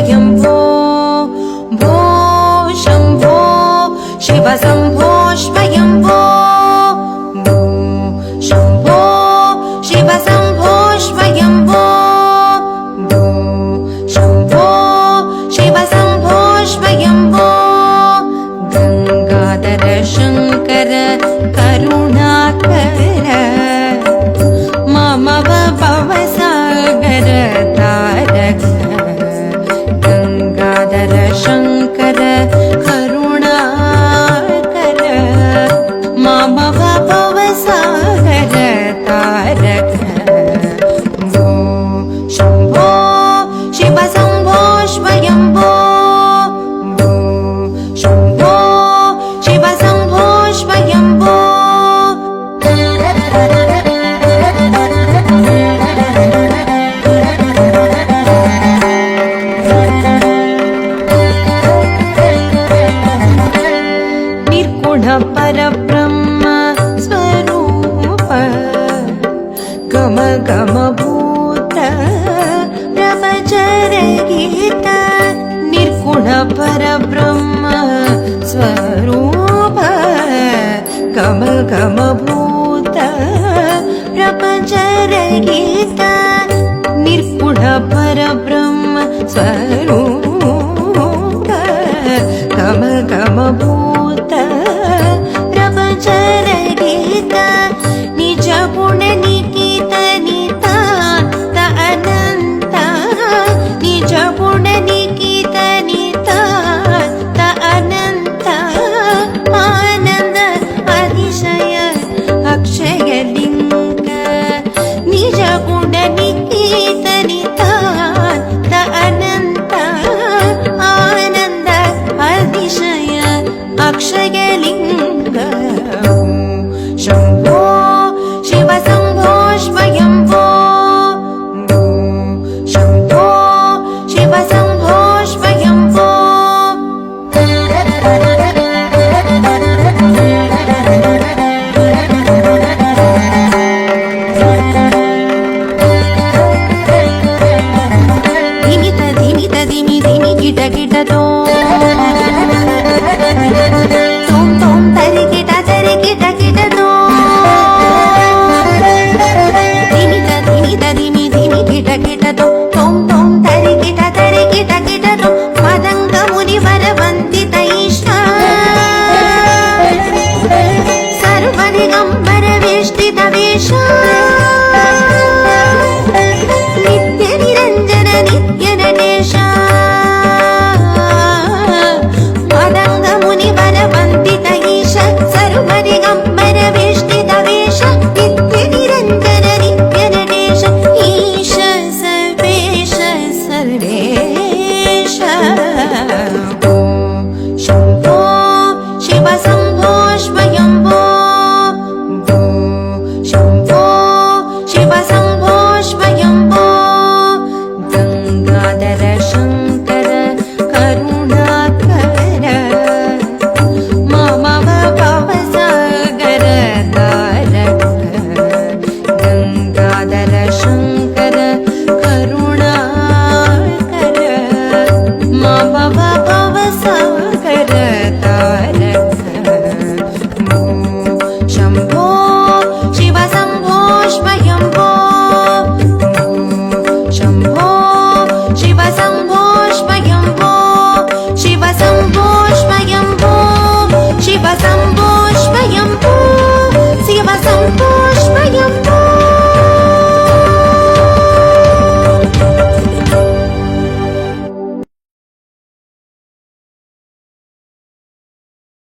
स्वयंभो भो शम्भो शिव शम्भो स्वयंभो भो शम्भो शिव शम्भो स्वयंभो भो शम्भो शिव शम्भो स्वयंभो गंगाधर शंकर करुणाकर मम भवसागर तारक गंगाधर शंकर करुणाकर मम भवसागर तारक भो शम्भो शिव शम्भो स्वयंभो भो शम्भो शिव शम्भो स्वयंभो परब्रह्म स्वरूप गम गम भूत ब्रह्मचर गीत निर्गुण परब्रह्म स्वरूप गम गम भूत ब्रह्मचर गीत निर्गुण परब्रह्म स्वरूप गम गम भूत ब्रह्मचर गीत निज गुण निकित नितांत अनंत निज गुण निकित नितांत अनंत आनंद अतिशय अक्षय लिंग निज गुण निकित नितांत अनंत आनंद अतिशय अक्षय लिंग शम्भो शिव शम्भो स्वयंभो भो शम्भो शिव शम्भो स्वयंभो धिमित धिमित धिमि धिमि गिट गिट तो भव भव सा